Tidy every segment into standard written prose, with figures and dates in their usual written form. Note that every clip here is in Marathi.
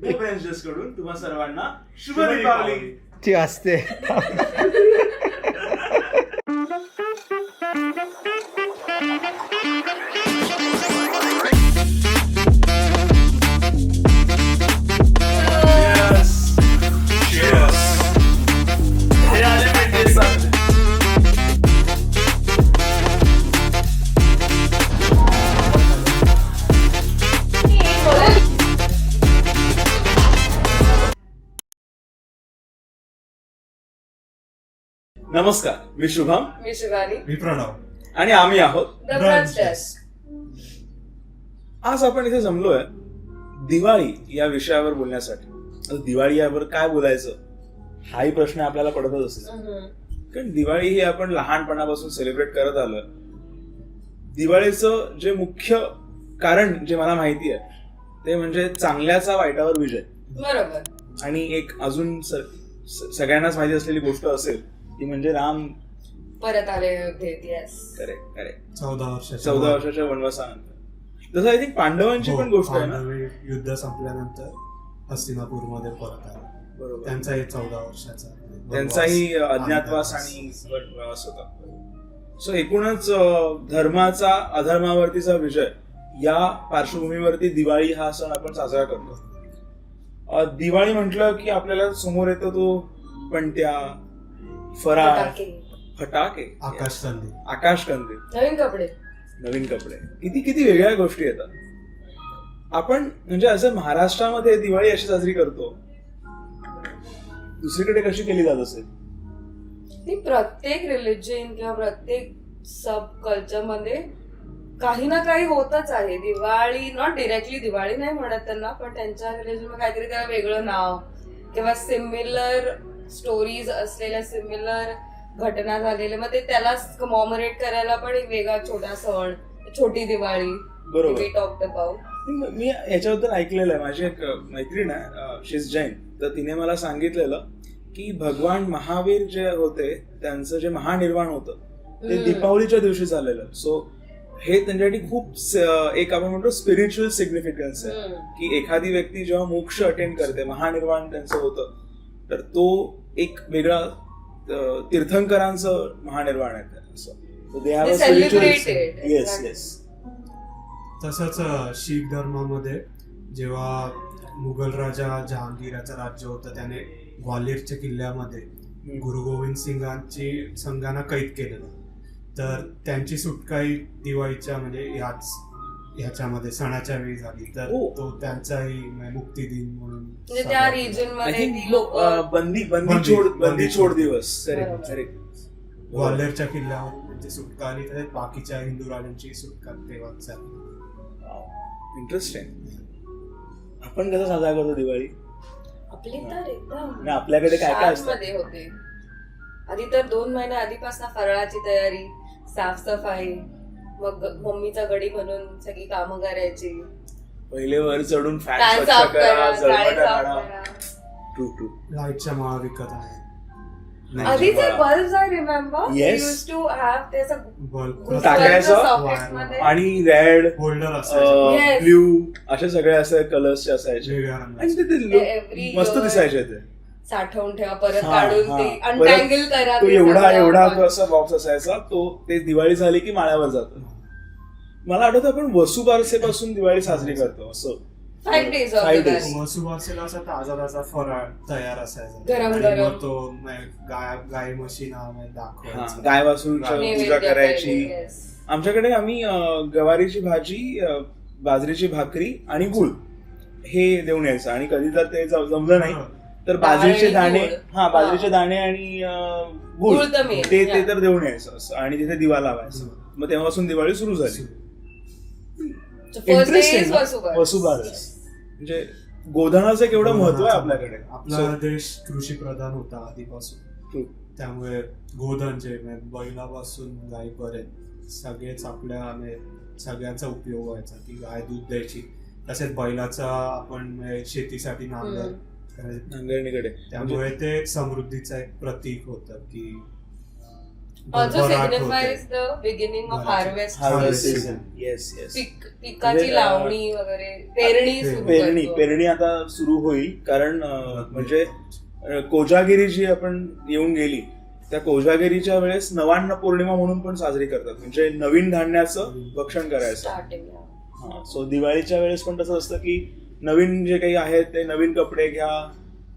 ओपेन्जर्स कडून तुम्हा सर्वांना शुभ दीपावली ची असते. नमस्कार, मी शुभम, मी शिवानी, मी प्रणव आणि आम्ही आहोत द ब्रंच डेस्क. आज आपण इथे जमलोय दिवाळी या विषयावर बोलण्यासाठी. आता दिवाळी यावर काय बोलायचं हाही प्रश्न आपल्याला पडतच असेल, कारण दिवाळी ही आपण लहानपणापासून सेलिब्रेट करत आलोय. दिवाळीचं जे मुख्य कारण जे मला माहिती आहे ते म्हणजे चांगल्याचा वाईटावर विजय. बरोबर. आणि एक अजून सगळ्यांनाच माहिती असलेली गोष्ट असेल ती म्हणजे राम परत आले अयोध्येत. Yes, correct correct. 14 वर्षाच्या वनवासानंतर. तसं आय थिंक पांडवांची पण गोष्ट आहे ना. युद्ध संपल्यानंतर हस्तिनापूरमध्ये परत आला. बरोबर. त्यांचाही 14 वर्षाचा त्यांचाही अज्ञातवास आणि वनवास होता. सो एकूणच धर्माचा अधर्मावरतीचा विजय या पार्श्वभूमीवरती दिवाळी हा सण आपण साजरा करतो. दिवाळी म्हटलं की आपल्याला समोर येतो तो पणत्या, फराळ, फटाके, आकाशकंदील, नवीन कपडे, किती वेगळ्या गोष्टी येतात. आपण म्हणजे असं महाराष्ट्रामध्ये दिवाळी अशी साजरी करतो, दुसरीकडे कशी केली जात असेल ती प्रत्येक रिलिजन किंवा प्रत्येक सब कल्चर मध्ये काही ना काही होतच आहे. दिवाळी नॉट डिरेक्टली दिवाळी नाही म्हणत त्यांना, पण त्यांच्या रिलिजन मध्ये काहीतरी त्याला वेगळं नाव किंवा सिमिलर स्टोरीज असलेल्या, सिमिलर घटना झालेल्या, मग ते त्याला कमॉमरेट करायला पण एक वेगळा छोटा सण, छोटी दिवाळी. बरोबर. We talked about. मी याच्याबद्दल ऐकलेलं आहे. माझी एक मैत्रीण आहे, शी इज जैन, तर तिने मला सांगितलेलं की भगवान महावीर जे होते त्यांचं जे महानिर्वाण होतं ते दीपावलीच्या दिवशी झालेलं. सो हे त्यांच्यासाठी खूप एक आपण म्हणतो स्पिरिच्युअल सिग्निफिकन्स आहे की एखादी व्यक्ती जेव्हा मोक्ष अटेंड करते, महानिर्वाण त्यांचं होतं, तर तो एक वेगळा तीर्थंकरांचं महानिर्वाण आहे. Yes yes. तसंच शीख धर्मामध्ये जेव्हा मुघल राजा जहांगीराचं राज्य होतं त्याने ग्वाल्हेरच्या किल्ल्यामध्ये गुरु गोविंद संघांना कैद केलेलं, तर त्यांची सुटकाही दिवाळीच्या म्हणजे ह्याच्यामध्ये सणाच्या वेळी झाली, तर तो त्यांचाही मुक्ती दिन म्हणून त्या रिजन मध्ये बंदी छोड दिवस. ग्वाल्हेरच्या किल्ल्यावर त्यांची सुटका आली, तर बाकीच्या हिंदू राजांची सुटका तेव्हाच झाली. इंटरेस्टिंग. आपण कसं साजरा करतो दिवाळी? आपली तर एकदम आपल्याकडे काय काय असतं होते. आधी तर 2 महिन्या आधीपासून फराळाची तयारी, साफसफाई, मग मम्मीचा गडी म्हणून सगळी कामं करायची. पहिले वर चढून फॅन स्वच्छ करा, झळबटा काढा. लाईटच्या माळा विकत आहे. आधीचे bulb I remember Yes. Use to have त्याचा बल्ब टाकायचं आणि रेड, होल्डर असायचं, Yes. ब्ल्यू असे सगळे असे कलर्सचे असायचे वेगळ्या आणि रंगाचे. ते मस्त दिसायचे. ते साठवून ठेवा, परत हा, काढून हा. ते परत अनटँगल करा. तो ते एवढा सगळं असा बॉक्स असायचा, तो ते दिवाळी झाली की माळ्यावर जातो. मला आठवतं आपण वसुबारसेपासून दिवाळी साजरी करतो. असं 5 days of 5 the days. day. वसुबारसेला असा ताजा फराळ तयार असायचा, गरम आणि गरम. मग तो गाय म्हशी दाखवायचा, गाय वासून पूजा नैवेद्य करायची. yes. आमच्याकडे आम्ही गवारीची भाजी, बाजरीची भाकरी आणि गुळ हे देऊन यायचं. आणि कधी जर ते जमलं नाही तर बाजरीचे दाणे, बाजरीचे दाणे आणि गुळ ते तर देऊन यायचं असं, आणि तिथे दिवा लावायचा. मग तेव्हापासून दिवाळी सुरू झाली. इंटरेस्टिंग. वसुबारस म्हणजे गोधनाचं केवढं महत्व आहे आपल्याकडे. आपला देश कृषी प्रधान होता आधीपासून, त्यामुळे गोधन जे बैलापासून गायीपर्यंत सगळेच सगळ्यांचा उपयोग व्हायचा की गाय दूध द्यायची. तसेच बैलाचा आपण शेतीसाठी नांगरणीकडे, नांगरणीकडे, त्यामुळे ते समृद्धीचं एक प्रतीक होतं की Also भरभराट signifies होते. the beginning of Harvest. harvest. Harvest Harvest season. Yes yes. पिकाची म्हणजे, लावणी वगैरे पेरणी सुरू करतो. पेरणी आता सुरू होईल कारण म्हणजे कोजागिरी जी आपण येऊन गेली त्या कोजागिरीच्या वेळेस नवान्न पौर्णिमा म्हणून पण साजरी करतात, म्हणजे नवीन धान्याचं भक्षण करायचं. स्टार्टिंग. हा, सो दिवाळीच्या वेळेस पण तसं असतं की नवीन जे काही आहेत ते नवीन कपडे घ्या,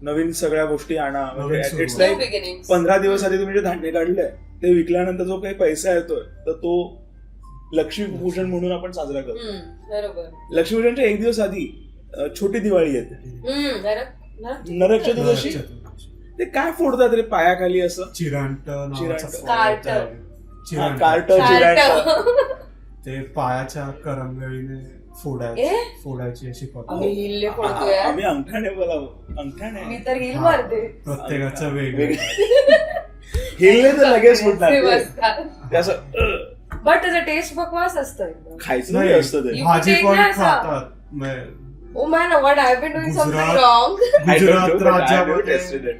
नवीन सगळ्या गोष्टी आणा. म्हणजे नवीन इट्स सुरुवात. लाईक 15 दिवस आधी तुम्ही जे धान्य काढलंय ते विकल्यानंतर जो काही पैसा येतोय तर तो लक्ष्मीपूजन म्हणून आपण साजरा करतो. बरोबर. लक्ष्मीपूजनच्या एक दिवस आधी छोटी दिवाळी येते, नरक चतुर्दशी. ते काय फोडतात रे पायाखाली असं? चिरांट नावाचं चिरांट. फळ कार्ट. आहे. चिरांट. कार्ट चिराट. ते पायाच्या करंगळीने फोडायची अशी पद्धत. आम्ही हिल्ले फोडतोय. आम्ही अंगठाने बोलावं. मी अंगठाने तर हिल मारते. प्रत्येकाचं वेगवेगळं. हिलले तर लगेच फुटणार ते असं बट त्याचा टेस्ट बकवास असतं एकदम. खायचं नाही असतं ते. You भाजी take पण ना असा. खातात. Oh man, what I've been doing something Gujarat- wrong. I don't know, Gujarat but I have राज्यामध्ये tasted it.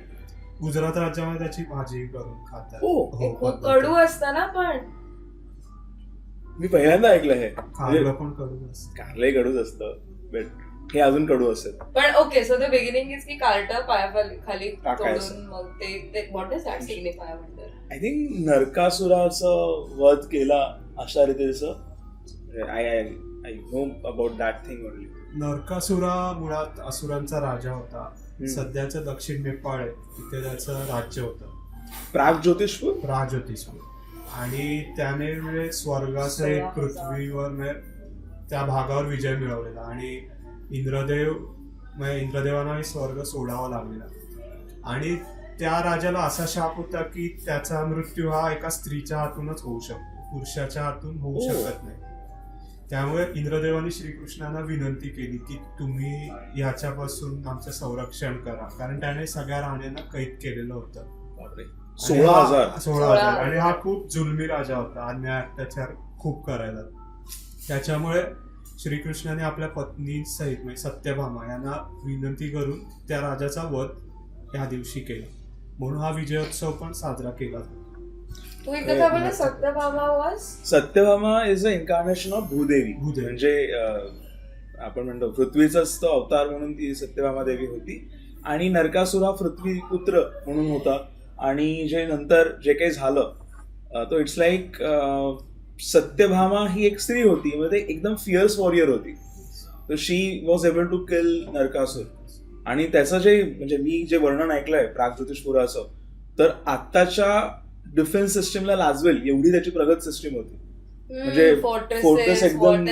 गुजरात राज्यामध्ये त्याची भाजी करून खातात. हो. हे खूप कडू असतं ना पण. मी पहिल्यांदा ऐकलं हे. कारलं पण कडू असतं. कारलंही कडूच असतं, but हे अजून कडू असेल. पण okay, so the beginning is की कार्ट पायाखाली टाकायचं. तोडून मग ते व्हॉट इज दॅट सिग्निफाय म्हणतात. आय थिंक नरकासुराचं वध केला अशा रीतीचं. I know about that thing only. Narakasura मुळात असुरांचा राजा होता. सध्याचं दक्षिण नेपाळ आहे तिथे त्याचं राज्य होतं, प्रागज्योतिषपूर. प्रागज्योतिषपूर. आणि त्याने स्वर्गासहित पृथ्वीवर त्या भागावर विजय मिळवलेला आणि इंद्रदेवांना स्वर्ग सोडावा लागलेला. आणि त्या राजाला असा शाप होता की त्याचा मृत्यू हा एका स्त्रीच्या हातूनच होऊ शकतो, पुरुषाच्या हातून होऊ शकत नाही. त्यामुळे इंद्रदेवाने श्रीकृष्णांना विनंती केली की तुम्ही याच्यापासून आमचं संरक्षण करा, कारण त्याने सगळ्या राण्यांना कैद केलेलं होतं. 16,000. आणि हा खूप जुलमी राजा होता, अन्याय अत्याचार खूप करायला. त्याच्यामुळे श्रीकृष्णाने आपल्या पत्नी सहित म्हणजे सत्यभामा यांना विनंती करून त्या राजाचा वध या दिवशी केला, म्हणून हा विजयोत्सव पण साजरा केला जातो. तू इथे काय बोलला? Satyabhama was Satyabhama is a incarnation of Bhudevi. Bhudevi. म्हणजे आपण म्हणतो पृथ्वीचाच तो अवतार म्हणून ती सत्यभामा देवी होती. आणि नरकासुर हा पृथ्वी पुत्र म्हणून होता. आणि जे नंतर जे काही झालं तो इट्स लाईक सत्यभामा ही एक स्त्री होती, म्हणजे एकदम फिअर्स वॉरियर होती. तर she was able to kill Narakasura. आणि त्याचं जे म्हणजे मी जे वर्णन ऐकलंय प्रागज्योतिषपुराचं, तर आत्ताच्या डिफेन्स सिस्टीमला लाजवेल एवढी त्याची प्रगत सिस्टीम होती. म्हणजे फोर्ट्रेस एकदम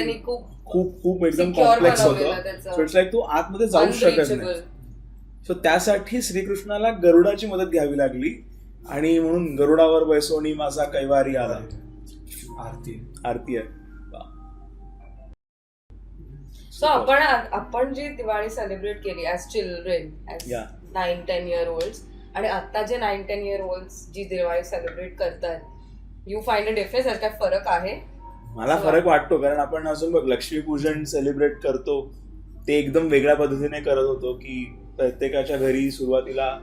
खूप खूप एकदम कॉम्प्लेक्स होतं. सो इट्स लाईक तू आतमध्ये जाऊ शकत नाही. सो त्यासाठी श्रीकृष्णाला गरुडाची मदत घ्यावी लागली आणि म्हणून गरुडावर बैसोनी माझा कैवारी आला. आरती आहे. सो आपण जी दिवाळी सेलिब्रेट केली as children, as 9-10 year olds, आणि आता जे 9-10 year olds जी दिवाळी सेलिब्रेट करतात, यू फाइंड अ डिफरन्स? यात काय फरक आहे? मला फरक वाटतो, कारण आपण अजून बघ लक्ष्मीपूजन सेलिब्रेट करतो ते एकदम वेगळ्या पद्धतीने करत होतो की प्रत्येकाच्या घरी सुरुवातीला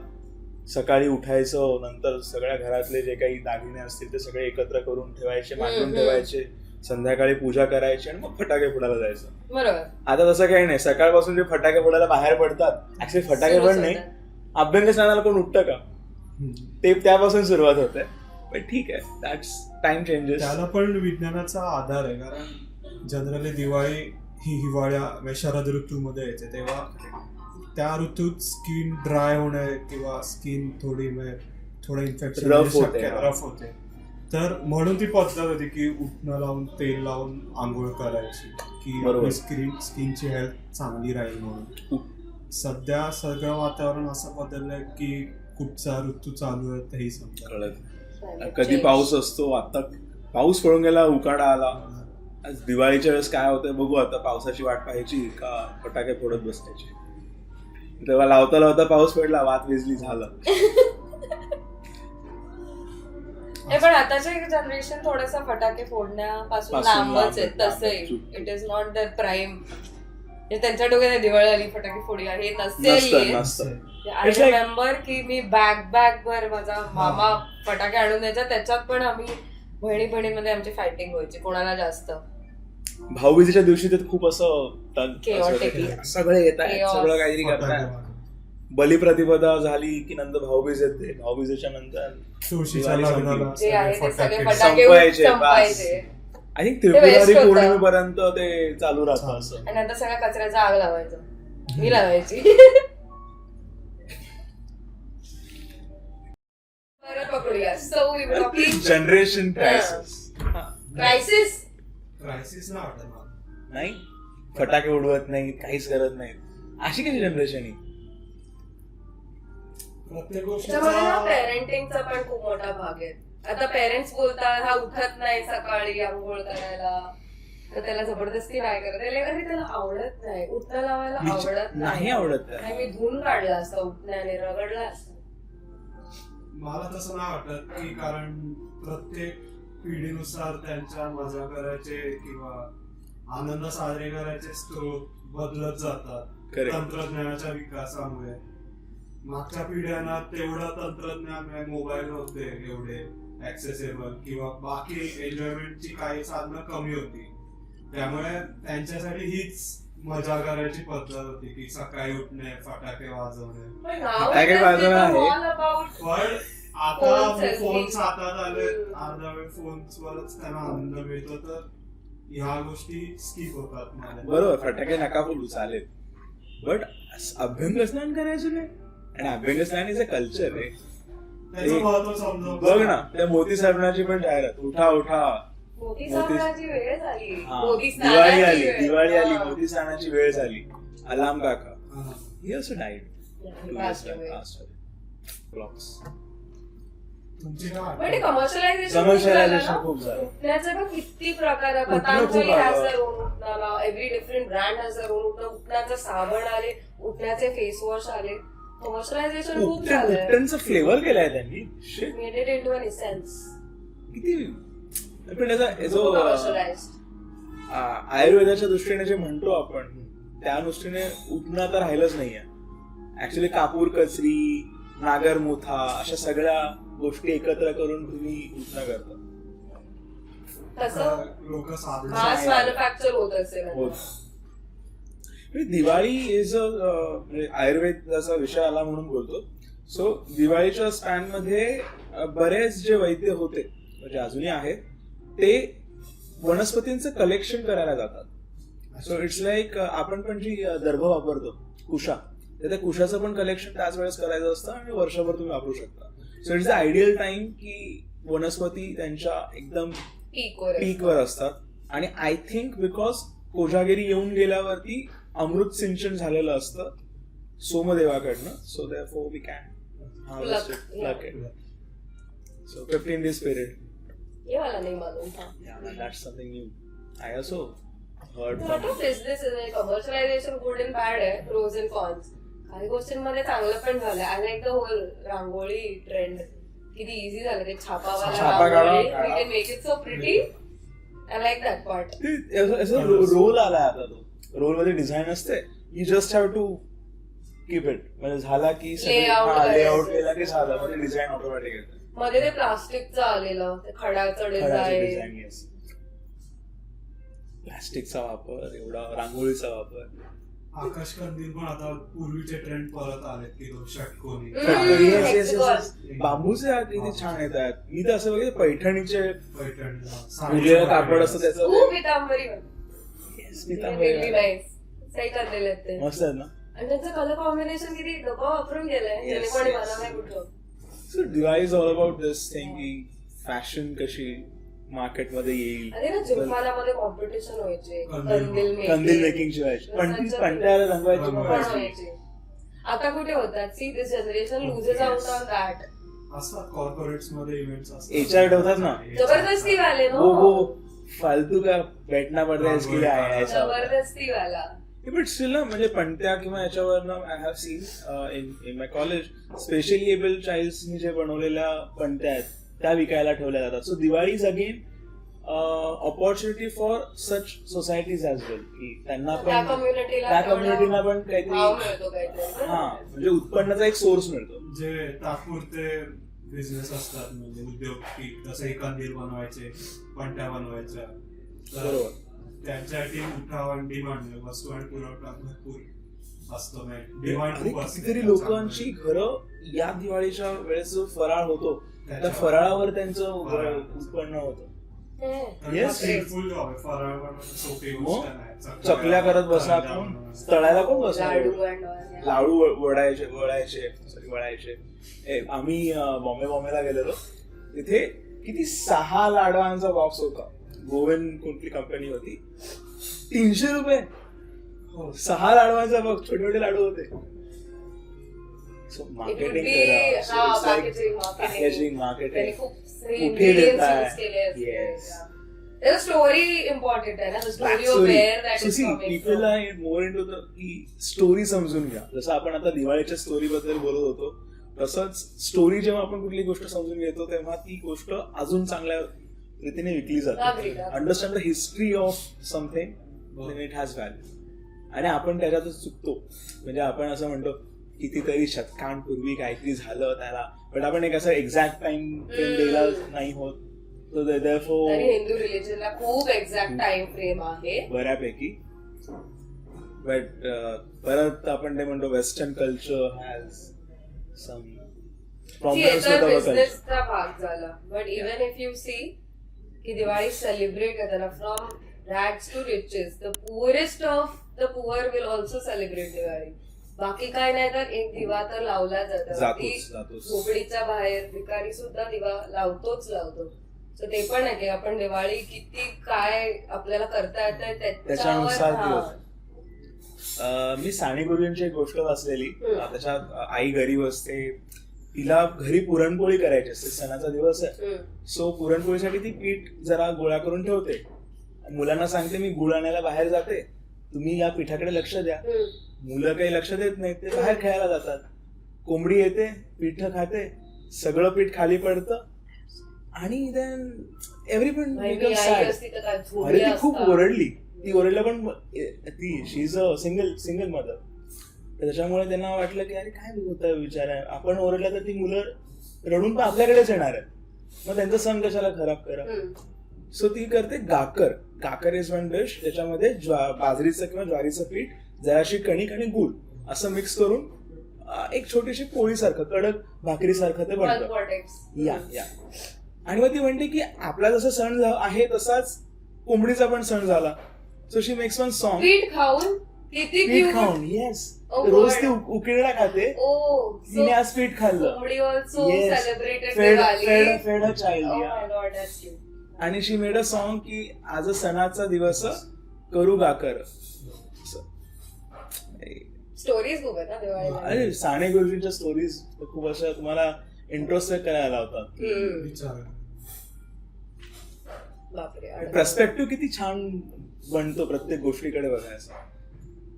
सकाळी उठायचं, नंतर सगळ्या घरातले जे काही दागिने असतील ते सगळे एकत्र करून ठेवायचे, मांडून ठेवायचे, संध्याकाळी पूजा करायची आणि मग फटाके फोडायला जायचं. बरोबर. आता तसं काही नाही. सकाळपासून जे फटाके फोडायला बाहेर पडतात, ऍक्च्युली फटाके पण नाही, अभ्यंग स्नानाला कोण उठतं का, ते त्यापासून सुरुवात होते. पण ठीक आहे, दॅट्स टाइम चेंजेस. त्याला पण विज्ञानाचा आधार आहे, कारण जनरली दिवाळी ही हिवाळ्या शरद ऋतूमध्ये येते, तेव्हा त्या ऋतूत स्किन ड्राय होणे किंवा स्किन थोडं इन्फेक्शन रफ होते. तर म्हणून ती पद्धत होती की उठणं लावून तेल लावून आंघोळ करायची की स्किनची हेल्थ चांगली राहील म्हणून. सध्या सगळं वातावरण असं बदललंय की कुठचा ऋतू चालू आहे तेही समजा. कधी पाऊस असतो, आता पाऊस पडून गेला, उकाडा आला. दिवाळीच्या वेळेस काय होतंय बघू आता. पावसाची वाट पाहायची का फटाके फोडत बसायचे. तेव्हा लावता लावता पाऊस पडला, वात विजली, झालं. पण आताचे जनरेशन थोडंसं फटाके फोडण्यापासून लांबच आहे. तसंही it is not the prime म्हणजे त्यांच्या डोक्यात दिवाळी आली फटाके फोडूया हे नसतं नसेल. नसतं आय It's like- रिमेंबर की मी बॅग भर माझा मामा फटाके आणून द्यायचा, त्याच्यात पण आम्ही बहिणीमध्ये आमची फायटिंग व्हायची कोणाला जास्त. भाऊबीजेच्या दिवशी तर खूप असं Chaotic. सगळे येत आहेत, Chaos. सगळं काहीतरी करतात. बलिप्रतिपदा झाली की नंतर भाऊबीज येते, भाऊबीजेच्या नंतर तुळशीच्या दिवाळी लग्नाला जे आहे ते सगळे सगळे फटाके. फटाके संपवायचे, संपायचे आय थिंक best त्रिपुरारी होतं. पौर्णिमेपर्यंत ते चालू राहतं असं. आणि नंतर सगळ्या कचऱ्याचा आग लावायचं. मी लावायची. परत पकडूया. So we were talking generation crisis crisis. Crisis ना वाटत मला. नाही, फटाके उडवत नाही, काहीच करत नाही, अशी कशी जनरेशन आहे? प्रत्येक त्याच्यामध्ये ना गोष्टीचा पेरेंटिंगचा पण खूप मोठा भाग आहे. आता पेरेंट्स बोलतात हा उठत नाही सकाळी आंघोळ करायला, तर त्याला जबरदस्ती नाही करत. अरे त्याला आवडत नाही, उठणं लावायला आवडत नाही आवडत त्याला. नाही, मी धुवून काढला असता उठण्याने, रगडला असता. मला तसं नाही वाटत की कारण प्रत्येक पिढीनुसार त्यांच्या मजा करायचे किंवा आनंद साजरे करायचे स्त्रोत बदलत जातात Correct. तंत्रज्ञानाच्या विकासामुळे. मागच्या पिढ्यांना तेवढं तंत्रज्ञान, मोबाईल नव्हते एवढे ऍक्सेसेबल किंवा बाकी एन्जॉयमेंटची काही साधनं कमी होती, त्यामुळे त्यांच्यासाठी हीच मजा करायची पद्धत होती की सकाळी उठणे, फटाके वाजवणे. पण now फटाके it has वाजवणं become आहे. all about पण Phone आता selfie. फोन्स हातात आले, अर्धा वेळ फोन्सवरच त्यांना आनंद मिळतो, तर ह्या गोष्टी स्किप होतात मला. बरोबर, फटाके नका बोलू चालेल, बट अभ्यंग स्नान करायचं नाही. आणि अभ्यंग स्नान इज अ कल्चर आहे. त्याचं महत्व समजावून बघ ना, त्या मोती साबणाची पण जाहिरात, उठा उठा, मोती साबणाची वेळ झाली, हा, मोती दिवाळी स्नानाची आली, वेळ. दिवाळी आली, हा. मोती स्नानाची वेळ झाली. अलार्म काका हा. ही असं डाईट Passed away. तुमची काय पण ते कमर्शियलायझेशन Commercialization खूप झालं. उठण्याचे पण किती प्रकार आहे. उठणं पतंजली खूप हॅज आलं. देअर ओन उठणाला, every different brand has their own उठणं. उठण्याचे साबण आले, उठण्याचे फेस वॉश आले. कमर्शियलायझेशन खूप झालंय. उपट्यांचं फ्लेवर केलाय त्यांनी. Shit. Made it into an essence. किती पण त्याचा जो कमर्शियलाइज्ड. आयुर्वेदाच्या दृष्टीने जे म्हणतो आपण, त्या दृष्टीने उठणं आता राहिलंच नाहीये. ऍक्च्युली कापूर कचरी, नागरमोथा अशा सगळ्या गोष्टी एकत्र करून तुम्ही उठणं करता. तसं लोक साधन मास मॅन्युफॅक्चर होत असेल. होत. म्हणजे दिवाळी इज म्हणजे आयुर्वेदाचा विषय आला म्हणून बोलतो. सो दिवाळीच्या स्पॅन मध्ये बरेच जे वैद्य होते, म्हणजे अजूनही आहेत, ते वनस्पतींचं कलेक्शन करायला जातात. सो इट्स लाईक आपण पण जी दर्भ वापरतो, कुशा, तर त्या कुशाचं पण कलेक्शन त्याच वेळेस करायचं असतं आणि वर्षभर तुम्ही वापरू शकता. So it's the ideal time की वनस्पती त्यांच्या एकदम पीकवर असतात. आणि आय थिंक बिकॉज कोजागिरी येऊन गेल्यावरती अमृत सिंचन झालेलं असतं सोमदेवाकडनं. So therefore we can harvest it. So 15 days period. ये वाला नहीं मालूम था. Yeah, that's something new. I also heard lot from. Of business commercialization good and bad आहे, प्रोज अँड कॉन्स. काही गोष्टींमध्ये चांगलं पण झालंय. I like the whole rangoli trend. किती इझी झालं ते छापावाला छापा काढा, रांगोळी. काढा. We can make it so pretty. I like that part. Roll आलाय आता. तो रोल मध्ये डिझाईन असते, you just have to keep it. म्हणजे झाला की Layout लेआउट करायचं. केला की झालं, म्हणजे डिझाईन ऑटोमॅटिक येतं. मध्ये ते प्लास्टिकचं आलेलं, ते खडाचं डिझाईन. Design, yes. प्लास्टिकचा वापर, एवढा रांगोळीचा वापर. आकाश कंदील पण आता पूर्वीचे ट्रेंड परत आलेत की तो षटकोनी. Yes, yes, yes. बांबूचे किती छान येत आहेत. मी तर असं बघितलं पैठणीचे उरलेलं कापड असतं त्याचं. खूप Pitambari Yes, Pitambari. Really nice. सही करलेले आहेत ते. मस्त आहे ना. आणि त्यांचं कलर कॉम्बिनेशन किती डबा वापरून गेलंय. त्याने Yes, कोणी yes. मला नाही कुठलं. So Diwali is all about this thing की फॅशन कशी मार्केटमध्ये येईल. अरे ना जिमखानामध्ये कॉम्पिटिशन व्हायचे. कंदील कंदील मेकिंग शिवायची पण ती पंट्याला रंगवायची पण बनवायची. व्हायचे. आता कुठे होतात. See this generation loses out on that. असतात कॉर्पोरेट्स मध्ये इव्हेंट्स असतात. HR ठेवतात ना. जबरदस्ती वाले वो नो. वो फालतू का बैठना पडता है इसके लिए आया है ऐसा. जबरदस्ती वाला. बट स्टील ना, म्हणजे पंट्या किंवा याच्यावरनं I have seen in my college specially able चाइल्ड्सनी जे बनवलेल्या पंट्या आहेत त्या विकायला ठेवल्या जातात. So Diwali is again opportunity for such societies as well, की त्यांना त्या पण कम्युनिटीला पण भाव काहीतरी मिळतो काहीतरी. हा म्हणजे उत्पन्नाचा एक सोर्स मिळतो. जे तात्पुरते बिझनेस असतात म्हणजे उद्योग, की जसं एकांदीर बनवायचे, पणत्या बनवायच्या, तर बरोबर. त्यांच्यासाठी उठाव आणि डिमांड, वस्तू आणि पुरवठा भरपूर असतो. डिमांड आणि खूप असते. कितीतरी लोकांची घरं या दिवाळीच्या वेळेस जो फराळ होतो त्या फराळावर त्यांचं उत्पन्न होतं. Yes. स्किलफुल जॉब आहे. फराळ बनवणं सोपी गोष्ट नाही. चकल्या करत बसला भाज्या आपण, बनवणं. तळायला कोण बसणार? लाडू वळायचे. आम्ही बॉम्बेला गेलेलो, तिथे किती 6 लाडवांचा बॉक्स होता. गोवन कुठली कंपनी होती, 300 रुपये. 6 लाडवांचा बॉक्स, छोटे छोटे लाडू होते. मार्केटिंग कुठे देताय? Yes. स्टोरी इम्पॉर्टंट आहे ना, story of wear that is coming. People are more into the key story समजून घ्या. जसं आपण आता दिवाळीच्या स्टोरी बद्दल बोलत होतो, तसंच स्टोरी जेव्हा आपण कुठली गोष्ट समजून घेतो तेव्हा ती गोष्ट अजून चांगल्या रीतीने विकली जाते. Understand the history of something, it has value. आणि आपण त्याच्यातच चुकतो. म्हणजे आपण असं म्हणतो कितीतरी शतकांपूर्वी काहीतरी झालं त्याला, पण आपण एक असं एक्झॅक्ट टाइम फ्रेम द्यायला नाही होत. हिंदू रिलिजनला खूप एक्झॅक्ट टाइम फ्रेम आहे बऱ्यापैकी. बट परत आपण ते म्हणतो western culture has some problems with our culture. बिझनेसचा भाग झाला. But even if you see की दिवाळी सेलिब्रेट करताना from rags to riches, the poorest of the poor will also celebrate Diwali. बाकी काय नाही तर एक दिवा तर लावला जातो. झोपडीच्या बाहेर भिकारी सुद्धा दिवा लावतोच. सो ते पण आहे की आपण दिवाळी किती काय आपल्याला करता येतं त्याच्यानुसार. मी साने गुरुजींची एक गोष्ट वाचलेली, त्याच्यात आई गरीब असते, तिला घरी पुरणपोळी करायची असते, सणाचा दिवस आहे. सो पुरणपोळीसाठी ती पीठ जरा गोळा करून ठेवते, मुलांना सांगते मी गुळ आणायला बाहेर जाते, तुम्ही या पिठाकडे लक्ष द्या. मुलं काही लक्ष देत नाहीत, ते बाहेर खेळायला जातात. कोंबडी येते, पीठ खाते, सगळं पीठ खाली पडतं आणि देन एव्हरीवन बिकम सॅड. अरे ती खूप ओरडली, ती ओरडल्या, पण ती शी इज अ सिंगल मदर. त्याच्यामुळे त्यांना वाटलं की अरे काय होतं विचार आहे, आपण ओरडला तर ती मुलं रडून पण आपल्याकडेच येणार आहेत, मग त्यांचा सण कशाला खराब करा. सो ती करते गाकर इज वन डिश. त्याच्यामध्ये बाजरीचं किंवा ज्वारीचं पीठ, जराशी कणिक आणि गूळ असं मिक्स करून एक छोटीशी पोळीसारखं, कडक भाकरीसारखं ते बनतं. या आणि मग ती म्हणते की आपला जसा सण आहे तसाच कोंबडीचा पण सण झाला. So she makes one song. पीठ खाऊन येस, रोज ती उकिरडा खाते. तिने आज पीठ खाल्लं. फेड अ चाइल्ड. आणि शी मेड अ सॉन्ग की आज सणाचा दिवस करू गाकर. स्टोरीज खूप आहेत ना दिवाळीला. अरे साने गुरुजींच्या स्टोरीज खूप अशा तुम्हाला इंट्रोस्पेक्ट करायला लावतात. पर्स्पेक्टिव्ह किती छान बनतो प्रत्येक गोष्टीकडे बघायचा.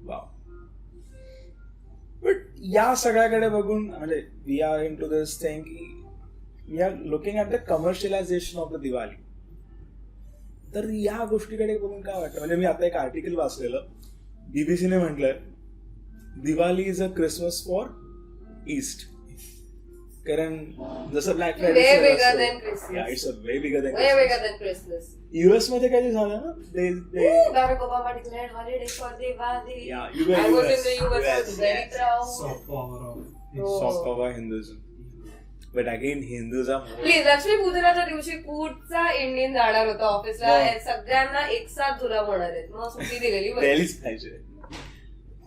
वाव. बट या सगळ्याकडे बघून म्हणजे we are into this thing की we are looking at the commercialisation of the Diwali. तर या गोष्टीकडे बघून काय वाटतं, म्हणजे मी आता एक आर्टिकल वाचलेलं, बीबीसीने म्हटलंय Diwali is a Christmas for east. कारण जसं black Friday it's a way bigger than Christmas. US मध्ये काही झालं ना, Barack Obama declared holiday for Diwali. I was in the US. I was very proud. Soft power Hinduism. But again, Hinduism. Please, Lakshmi पूजनाच्या दिवशी कुठचा इंडियन जाणार होता ऑफिसला, सगळ्यांना एक साथ धुरा होणार आहेत, मग सुट्टी दिलेली द्यायलीच पाहिजे.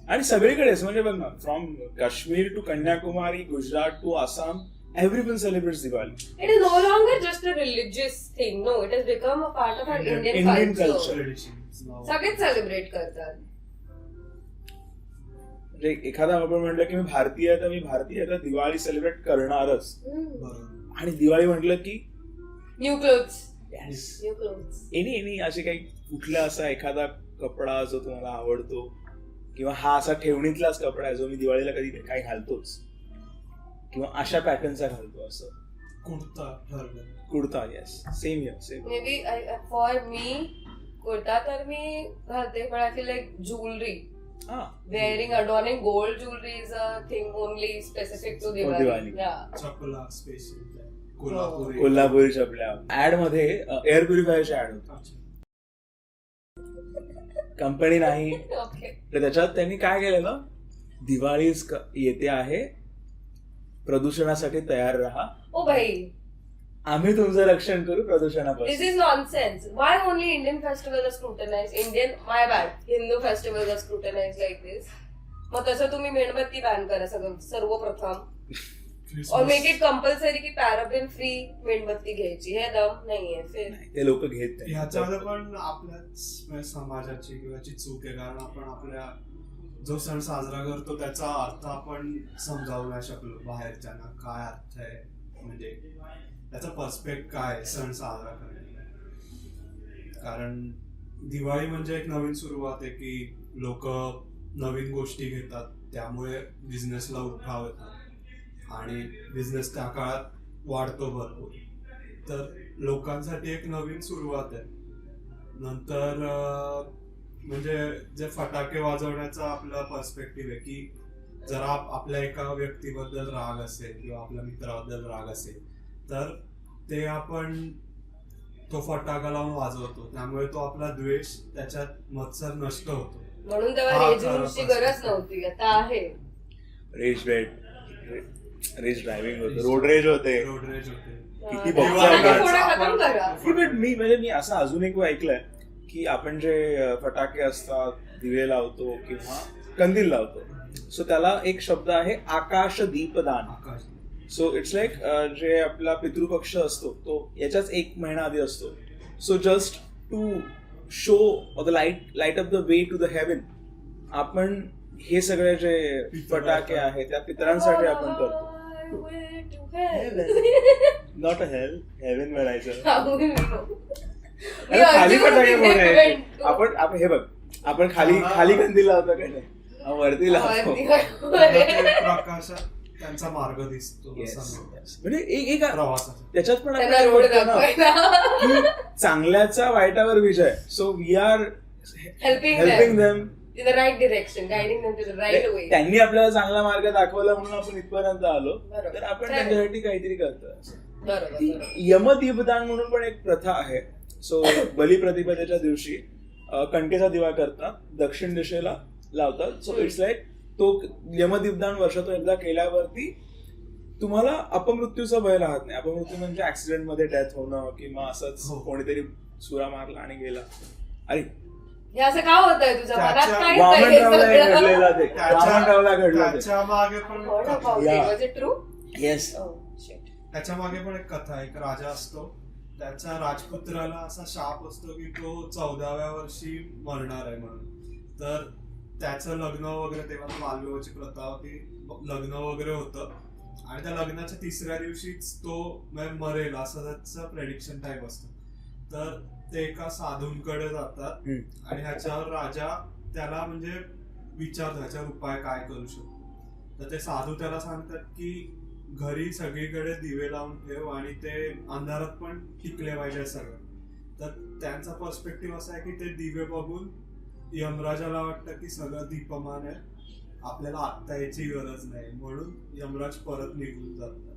आणि सगळीकडेच म्हणजे बघ ना, from Kashmir to Kanyakumari, Gujarat to Assam, everyone celebrates Diwali. It is no longer just a religious thing. No, it has become a part of our Indian culture. सगळेच सेलिब्रेट करतात. एखादा आपण म्हटलं की मी भारतीय आहे, तर मी भारतीय आहे, तर दिवाळी सेलिब्रेट करणारच. आणि दिवाळी म्हटलं की न्यू क्लोथ्स. एनी असे काही कुठला असा एखादा कपडा जो तुम्हाला आवडतो, किंवा हा असा ठेवणीतलाच कपडा आहे जो मी दिवाळीला कधी काही घालतोच, किंवा अशा पॅटर्नचा घालतो, असं कुर्ता ठरलं. Kurta. Yes, same here, same. May be for me kurta तर मी घालते, पण I feel like jewellery, wearing adorning gold jewelry is a thing only specific to Diwali. Diwali. Yeah. चपला स्पेशल कोल्हापुरी. कोल्हापुरी चपल्या. ऍड मध्ये एअर प्युरिफायरची ऍड होती, कंपनी नाही. Okay. तर त्याच्यात त्यांनी काय केलेलं, दिवाळी येते आहे, प्रदूषणासाठी तयार राहा, Oh भाई, आम्ही तुमचं रक्षण करू this प्रदूषणापासून. is nonsense. Why only Indian festivals are scrutinized? My bad. Hindu festivals are scrutinized like this. मग तसं तुम्ही मेणबत्ती बॅन करा सगळं सर्वप्रथम. Christmas. और मेक इट कंपल्सरी की पॅराबेन फ्री मेणबत्ती घ्यायची. हे दम नाहीये फिर. ते लोक घेत नाही. ह्याच्यामध्ये पण आपल्याच समाजाची किंवा चूक आहे, कारण आपण आपल्या जो सण साजरा करतो त्याचा अर्थ आपण समजावू नाही शकलो बाहेरच्यांना, काय अर्थ आहे, म्हणजे त्याचा पर्स्पेक्ट काय सण साजरा करण्याचा. कारण दिवाळी म्हणजे एक नवीन सुरुवात आहे की लोक नवीन गोष्टी घेतात, त्यामुळे बिझनेसला उठाव येतात आणि बिझनेस त्या काळात वाढतो भरपूर. तर लोकांसाठी एक नवीन सुरुवात आहे. नंतर म्हणजे जे फटाके वाजवण्याचा आपला पर्स्पेक्टिव्ह आहे की जरा आपल्या एका व्यक्तीबद्दल राग असेल किंवा आपल्या मित्राबद्दल राग असेल तर ते आपण तो फटाका लावून वाजवतो, त्यामुळे तो आपला द्वेष त्याच्यात मत्सर नष्ट होतो. म्हणून तेव्हा हा, रेजिंगची खरं गरज नव्हती, आता आहे. रेज ड्रायव्हिंग होते, रोड रेज होते. रोड रेज होते. किती फटाके बघतो फोडा खतम करा. पण मी असं अजून एक ऐकलंय की आपण जे फटाके असतात, दिवे लावतो किंवा कंदील लावतो, सो त्याला एक शब्द आहे आकाश दीपदान. आकाश. सो इट्स लाईक जे आपला पितृपक्ष असतो तो याच्याच एक महिना आधी असतो. So just to show the light of the way to the heaven, आपण हे सगळे जे फटाके आहेत त्या पितरांसाठी आपण करतो. नॉट अ हेवन म्हणायचं. खाली फटाके फोडायचे. आपण हे बघ, आपण खाली कंदील लावतो काय नाही, वरती लावतो. प्रकाशात त्यांचा मार्ग दिसतो. म्हणजे एक प्रवासाचा त्याच्यात पण त्यांना आपण रोड बघतो ना दाखवायला. की चांगल्याचा वाईटावर विजय. So we are helping them in the right direction, guiding them to the right way. त्यांनी आपल्याला चांगला मार्ग दाखवला म्हणून आपण इथपर्यंत आलो, बरोबर. तर आपण त्यांच्यासाठी काहीतरी करतो. बरोबर. यमदीपदान म्हणून पण एक प्रथा आहे. सो बलिप्रतिपदेच्या दिवशी कणकेचा दिवा करतात, दक्षिण दिशेला लावतात. सो इट्स लाईक तो यमदीपदान वर्षातून एकदा केल्यावरती तुम्हाला अपमृत्यूचा भय राहत नाही. अपमृत्यू म्हणजे ऍक्सिडेंट मध्ये डेथ होणं किंवा असंच कोणीतरी सुरा मारला आणि गेला. अरे हे असं का होतंय तुझ्या मनात? काय वामनरावला घडलेला ते, वामनरावला घडलं ते. त्याच्या मागे पण Was it true? Yes. Oh, shit. त्याच्या मागे पण एक कथा आहे. एक राजा असतो, त्याच्या राजपुत्राला असा शाप असतो की तो 14व्या वर्षी मरणार आहे म्हणून. तर त्याचं लग्न वगैरे, तेव्हा बालविवाहाची प्रथा होती, लग्न वगैरे होतं आणि त्या लग्नाच्या 3ऱ्या दिवशीच तो मरेल असं त्याचं प्रेडिक्शन टाईप असतं. तर ते एका साधूंकडे जातात आणि ह्याच्यावर राजा त्याला म्हणजे विचारतो ह्याच्यावर उपाय काय करू शकतो. तर ते साधू त्याला सांगतात की घरी सगळीकडे दिवे लावून ठेव आणि ते अंधारात पण टिकले पाहिजे सगळं. तर त्यांचा पर्स्पेक्टिव्ह असा आहे की ते दिवे बघून यमराजाला वाटतं की सगळं दीपमान आहे, आपल्याला आत्ता याची गरज नाही, म्हणून यमराज परत निघून जातात.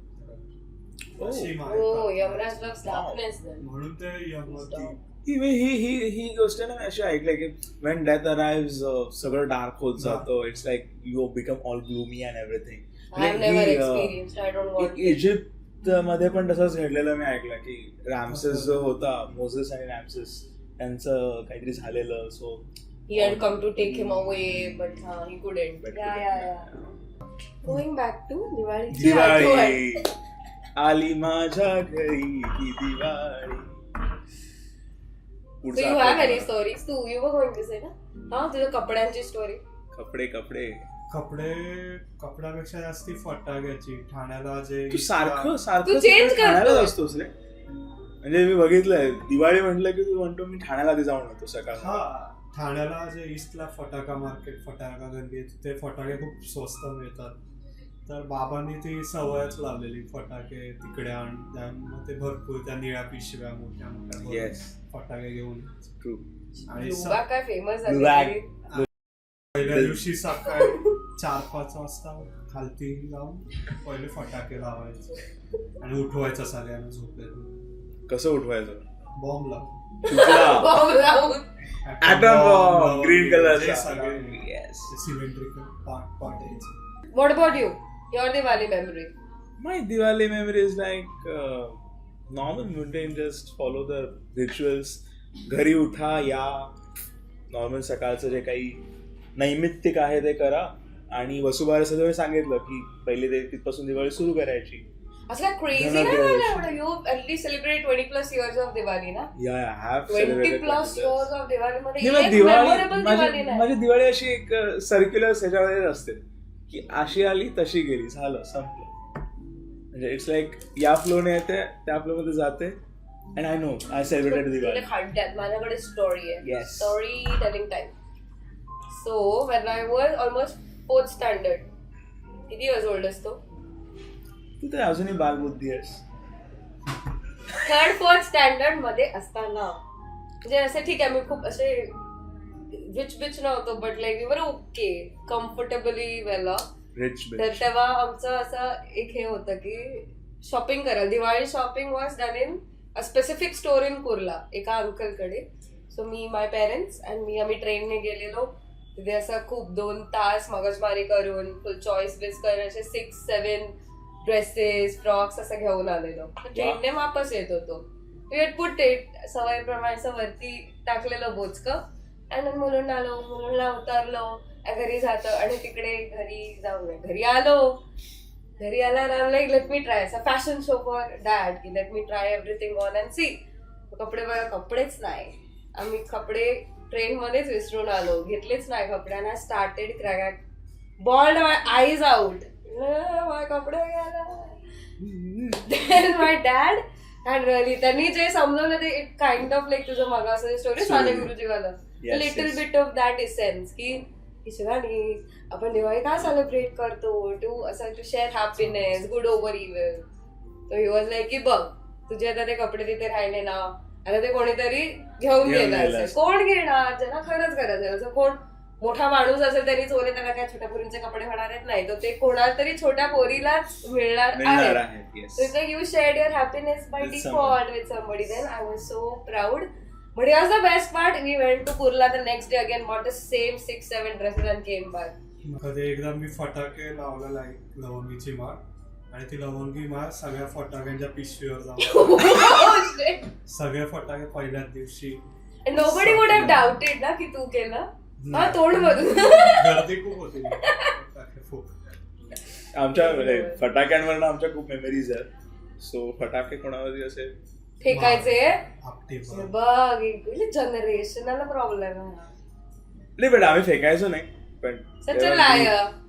अशी माहिती. Oh, Yamraj loves darkness then. म्हणून ते यमदीप. ही गोष्ट ना अशी ऐकलंय की वेन डेथ अराइव्स सगळं डार्क होत जातं. It's like you become all gloomy and everything. I have never experienced. I don't want. Egypt मध्ये पण तसंच घडलेलं मी ऐकलं की रॅमसेस जो होता, मोझेस आणि रॅमसेस, त्यांचं काहीतरी झालेलं. So He had come to take him away, but he couldn't. But Yeah. Going back to Diwali. Diwali आली माझ्या घरी ही Diwali. So you have any stories? You were going to say ना? हा, तुझ्या कपड्यांची स्टोरी. कपड्यापेक्षा जास्ती फटाक्याची. ठाण्याला जे तू सारखं तू change ठाण्याला करतोय. असतोस रे. म्हणजे मी बघितलंय दिवाळी म्हटलं की तू म्हणतो मी ठाण्याला आधी जाऊन येतो सकाळ. हा, ठाण्याला जे ईस्टला फटाका मार्केट, फटाका गल्ली, ते फटाके खूप स्वस्त मिळतात. तर बाबांनी ती सवयच लावलेली, फटाके तिकडे आण, मग ते भरपूर त्या निळ्या पिशव्या मोठ्या मोठ्या भरून येस फटाके घेऊन ट्रू. आणि युवा काय फेमस युवा. झाली पहिल्या दिवशी सकाळी 4-5 वाजता खालती लावून पहिले फटाके लावायचे आणि उठवायचं सगळ्यांना झोपेतून. कसं उठवायचं? बॉम्ब लावून कुठला? बॉम्ब लावून Atom bomb, green colorचा. सगळे सिलेंड्रिकल पार्ट यायचे. What about you? Your Diwali memory? My Diwali memory is like normal mundane, just follow the rituals. घरी उठा, या नॉर्मल सकाळचं जे काही नैमित्तिक आहे ते करा आणि वसुबारस सांगितलं की पहिले ते तिथपासून दिवाळी सुरू करायची. असं काय क्रेझी नाही झालं एवढं. You at least celebrate 20+ years of Diwali ना? Yeah, I have 20+ years of Diwali मध्ये नाही, एक दिवाळी memorable दिवाळी नाही. माझी दिवाळी अशी एक सर्क्युलर ह्याच्यामध्ये असते की अशी आली तशी गेली, झालं संपलं. म्हणजे इट्स लाईक या फ्लोने येते त्या फ्लो मध्ये जाते. And I know I celebrated Diwali. खड्ड्यात माझ्याकडे स्टोरी आहे. Yes. Story telling time. So when I was almost 4th standard. किती years old असतो? तू तर अजूनही बालबुद्धी आहेस. 3rd 4th स्टँडर्ड मध्ये असताना म्हणजे असं ठीक आहे, मी खूप असे बिच नव्हतो, but like we were okay comfortably well. Rich तर तेव्हा आमचं असं एक हे होतं की शॉपिंग करायला. Diwali shopping was done in a specific store in Kurla एका अंकलकडे. सो मी माय पेरेंट्स अँड आम्ही ट्रेनने गेलेलो तिथे. असं खूप 2 तास मगजमारी करून फुल चॉईस बेस करून असे 6-7 ड्रेसेस फ्रॉक्स असं घेऊन आलेलो. ट्रेनने वापस येत होतो. वी हॅड पुट इट सवयीप्रमाणे असं वरती टाकलेलं बोचकं आणि मुलून आलो, मुलूनला उतरलो, घरी जातो आणि तिकडे घरी आला लाईक लेट मी ट्राय. असा फॅशन शो फॉर डॅड की let me try everything on and see. कपडे बघा, कपडेच नाही. आम्ही कपडे ट्रेन मध्येच विसरून आलो, घेतलेच नाही कपडे. आणि I started crack bold my eyes out. My कपडे गेला. माय डॅड अँड रिअली त्यांनी जे समजवलं ते इट काइंड ऑफ लाईक तुझं मग असं स्टोरी स्वामी गुरुजीवाला little bit of that essence की शिवानी आपण दिवाळी का सेलिब्रेट करतो, to share happiness, good over evil. तो ही वॉज लाईक की बघ तुझे आता ते कपडे तिथे राहिले ना, आता ते कोणीतरी घेऊन गेलं असेल. कोण घेणार ज्यांना खरंच गरज आहे. असं कोण मोठा माणूस असेल त्यांनी चोरले, त्याला काय छोट्या पोरींचे कपडे होणार आहेत नाही, तर ते कोणाला तरी छोट्या पोरीलाच मिळणार आहे. You shared your happiness by default with somebody. Then I was so proud. But it was the best part. We went to Kurla the next day again, bought the same 6-7 dresses and came back. कधी एकदा मी फटाके लावलेला आहे लवंगीची माळ आणि ती लवंगी माळ सगळ्या फटाक्यांच्या पिशवीवर जाऊन सगळे फटाके पहिल्याच दिवशी. And nobody would have doubted ना की तू केलं. हा तोंड मधून गर्दी खूप होती. आमच्या फटाक्यांवर आमच्या खूप मेमरीज आहेत. सो फटाके कोणावरती असे फेकायचे बघ, जनरेशनल प्रॉब्लेम आहे. नाही पण आम्ही फेकायचो नाही. पण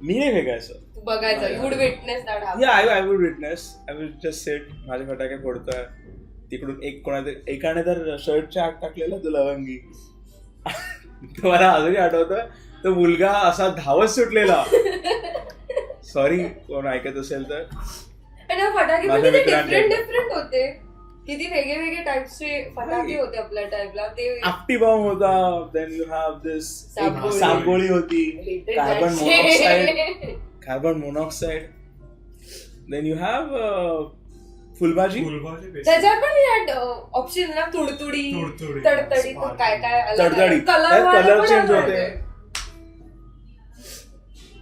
मी नाही फेकायचो. तू बघायचं. You would witness that happen. I would witness. I would just set माझे फटाके फोडतोय. तिकडून एकाने तर शर्टच्या आत टाकलेला तो लवंगी. मला अजूनही आठवतं तो मुलगा असा धावत सुटलेला. सॉरी कोण ऐकत असेल तर. फटाके डिफरंट होते. किती वेगळे टाइप्सचे फटाके होते आपल्या टाइपला. ते आपटी बॉम्ब होता. देन यू हॅव दिस सापगोळी होती. Carbon monoxide. Then you have फुलभाजी. त्याच्यात पण ऑप्शन ना तुडतुडी तडतडी काय तडतडी कलर चेंज होते.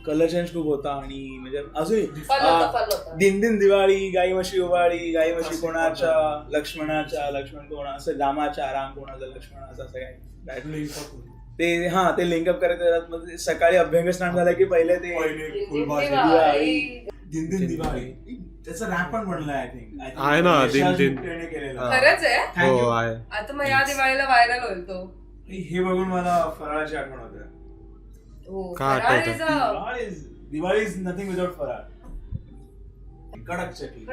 कलर चेंज खूप होता. आणि म्हणजे अजून दिन दिवाळी, गाई म्हशी उवाळी, गाई म्हशी कोणाच्या लक्ष्मणाच्या, लक्ष्मण कोणा असं रामाच्या, राम कोणाचा लक्ष्मणाचा, असं काय ते ते लिंकअप करायचं. सकाळी अभ्यंग स्नान झालं की पहिले ते दिन दिवाळी. त्याचं रॅप पण बनलाय आय थिंक. आहे ना दिन केलेला. खरंच आहे. हो आहे. आता मग या दिवाळीला व्हायरल होईल तो. हे बघून मला फराळाची आठवण होते. दिवाळी इज नथिंग विदाउट फराळ. कडक चकली.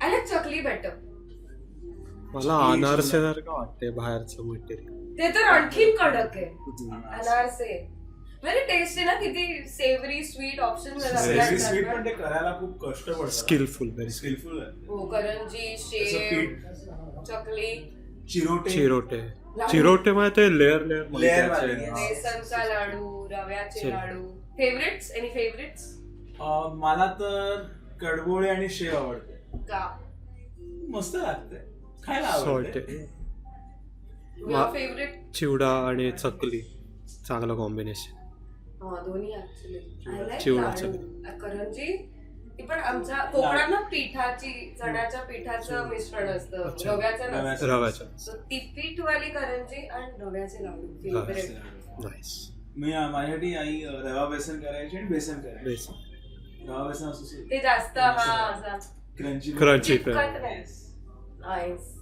आणि चकली बेटर. मला अनारसे सारखं वाटते बाहेरचं मटेरियल. ते तर आणखीन कडक आहे अनारसे. व्हेरी टेस्टी ना, किती savoury sweet option Very sweet, पण ते करायला खूप कष्ट पडतात. स्किलफुल व्हेरी स्किलफुल आहे. हो, करंजी, त्याचं शेव, पीठ, चकली, चिरोटे, चिरोटे मध्ये ते लेअर Layer वाले. बेसनचा लाडू, रव्याचे शेव. लाडू. फेवरेट्स? Any favourites? मला तर कडबोळे आणि शेव आवडते. का? मस्त लागते, खायला सॉल्ट आवडते. Your favourite? चिवडा आणि चकली चांगलं कॉम्बिनेशन. दोन्ही ऍक्च्युली. आय लाईक चिवडा, लाडू. करंजी ती पण आमच्या कोकणात ना पिठाची, चण्याच्या पिठाचं मिश्रण असतं, अच्छा. रव्याचं नसतं. रव्याच्या. So, ती पीठवाली करंजी आणि रव्याचे लाडू फेवरेट. नाईस. माझ्यासाठी आई रवा बेसन करायची आणि बेसन करायची. बेसन रवा बेसन असं ते जास्त असा क्रंची Crunchy. चिकट नाही. Nice.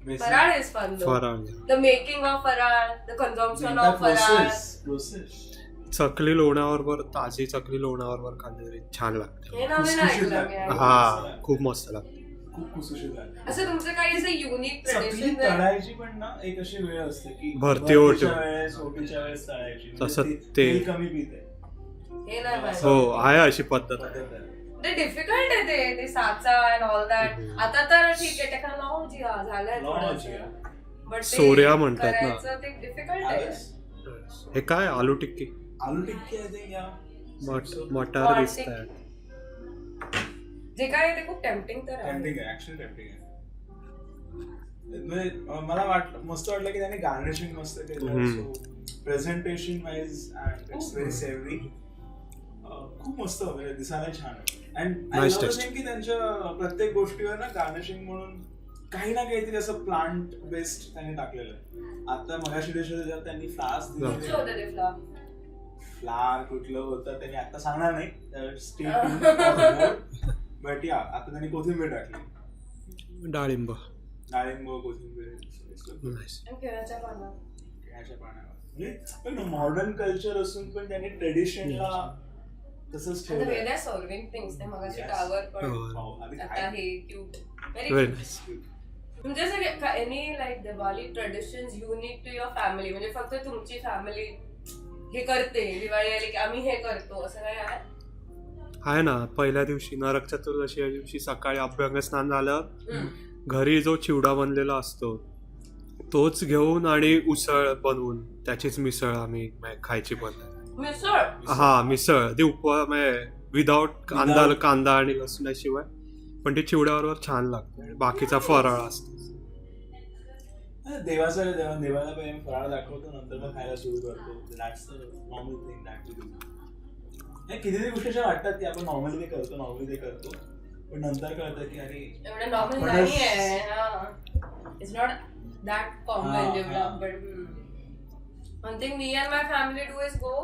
बेसन. फराळ इज फन फराळ. द मेकिंग ऑफ फराळ, द कन्झम्पशन ऑफ फराळ. प्रोसेस चकली लोण्यावर ताजी चकली लोण्यावर खाल्ली तरी छान लागते. हे नवीन खुसखुशीत ऐकलं लागतं. मी. हा खूप मस्त लागते. खूप खुसखुशीत आहे. असं तुमचं काही असं युनिक चकली ट्रेडिशन? तळायची पण ना एक अशी वेळ असते की भरती ओटी. भरतीच्या वेळेस, ओटीच्या वेळेस तळायची. म्हणजे तसं ती ते- तेल कमी पिते. हे नाही माहिती. हो आहे अशी पद्धत आहे. पद्धत आहे. ते डिफिकल्ट आहे ते साचा अँड ऑल दॅट. आता तर ठीक आहे, टेक्नॉलॉजी झालंय Technology थोडंसं. आहे. But ते सोऱ्या म्हणतात ना. करायचं ते डिफिकल्ट आहे. आलंच. हे काय आलू टिक्की आलू टिक्की आहे ते या मटार दिसत आहे. जे काय आहे ते खूप टेम्पटिंग तर आहे. टेम्पटिंग आहे, ऍक्च्युअली टेम्पटिंग आहे. मला मस्त वाटलं की त्याने गार्निशिंग मस्त केलं. Presentation wise and it's very savoury. खूप मस्त म्हणजे दिसायला छान आहे. And Nice taste. की त्यांच्या प्रत्येक गोष्टीवर ना गार्निशिंग म्हणून काही ना काहीतरी असं प्लांट बेस्ड त्यांनी टाकलेलं आहे. आता मगाशी देशात त्यांनी फ्लावर्स कुठचे होते ते फ्लॉवर? फ्लावर कुठलं होतं त्यांनी आता सांगणार नाही. बट या आता त्यांनी कोथिंबीर टाकली, डाळिंब. डाळिंब, कोथिंबीर, Nice. आणि केळ्याच्या पानावर. केळ्याच्या पाण्यावर. म्हणजे मॉडर्न कल्चर असून पण त्यांनी ट्रेडिशनला तसंच आता ठेवलं. वेगळ्या सॉल्विंग थिंग्स ते मगाशी Yes. टावर पण हो. आता हे क्यूट Very व्हेरी nice. म्हणजे असं any like Diwali traditions unique to your family, म्हणजे फक्त तुमची फॅमिली हे करते, दिवाळी आली की आम्ही हे करतो असं काय आहे? आहे ना. पहिल्या दिवशी नरक चतुर्दशी या दिवशी सकाळी अभ्यंग स्नान झाल्यावर घरी जो चिवडा बनलेला असतो तोच घेऊन आणि उसळ बनवून त्याचीच मिसळ आम्ही खायची पद्धत. मिसळ. हा मिसळ ती विदाउट कांदा आणि लसणाशिवाय, पण ती चिवड्याबरोबर छान लागते. बाकीचा फराळ असतो. देवाला पहिले फराळ दाखवतो, नंतर मग खायला सुरू करतो. That's the normal thing that we do. कितीतरी गोष्टी अशा वाटतात की आपण नॉर्मली ते करतो, पण नंतर कळतं की अरे एवढं नॉर्मल नाही आहे. It's not that common develop. But one thing me and my family do is go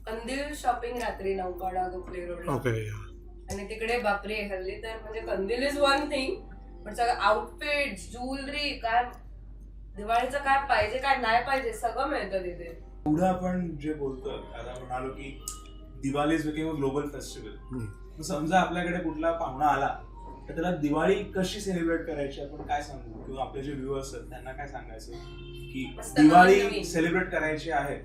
कंदील शॉपिंग रात्री नौपाडा गोखले रोडला. ओके. आणि तिकडे बापरे हल्ली तर म्हणजे कंदील इज वन थिंग, पण सगळं आउटफिट, ज्वेलरी, काय दिवाळीचं काय पाहिजे काय नाही पाहिजे सगळं मिळतं तिथे. पुढे आपण जे बोलतो आता म्हणालो की Diwali is became a global festival. समजा आपल्याकडे कुठला पाहुणा आला तर त्याला दिवाळी कशी सेलिब्रेट करायची आपण काय सांगू, किंवा आपले जे व्ह्युअर्स आहेत त्यांना काय सांगायचं की दिवाळी सेलिब्रेट करायची आहे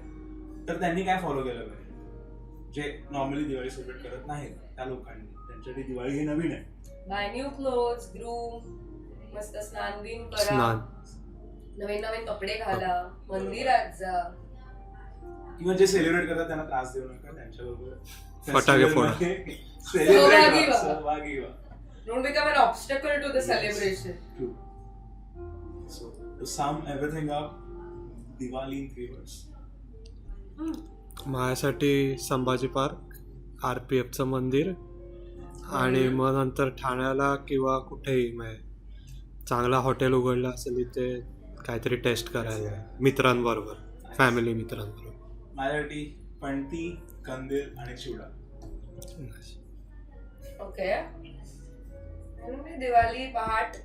तर त्यांनी काय फॉलो केलं पाहिजे जे नॉर्मली दिवाळी सेलिब्रेट करत नाहीत त्या लोकांनी? त्यांच्यासाठी दिवाळी हे नवीन आहे. बाय न्यू क्लोथ्स, ग्रूम, मस्त स्नान दिन करा, नवीन नवीन कपडे घाला, मंदिरात जा, किंवा जे सेलिब्रेट करतात त्यांना त्रास देऊ नका, त्यांच्याबरोबर फटाके फोडा, सहभागी व्हा. Don't become an obstacle to the celebration. True. So to sum everything up, Diwali in 3 words. माझ्यासाठी संभाजी पार्क, RPFचं मंदिर, आणि मग नंतर ठाण्याला किंवा कुठेही चांगला हॉटेल उघडला असेल तिथे काहीतरी टेस्ट करायला मित्रांबरोबर, फॅमिली मित्रांबरोबर. माझ्यासाठी पणती, कंदील आणि चिवडा. ओके. दिवाळी पहाट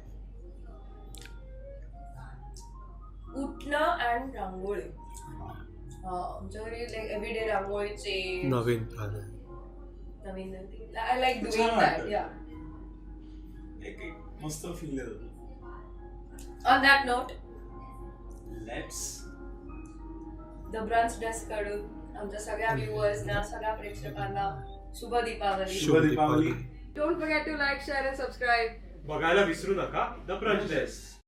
उठणं अँड रांगोळी. आमच्या घरी लाईक एव्हरीडे रांगोळीचे नवीन नवीन आय लाईक डुईंग दॅट. या एक मस्त फील येतो. On that note let's the branch desk काढून आमच्या सगळ्या व्ह्युअर्सना, सगळ्या प्रेक्षकांना शुभ दीपावली. शुभ Deepavali. Don't forget to like, share and subscribe. बघायला विसरू नका द ब्रंच डेस्क.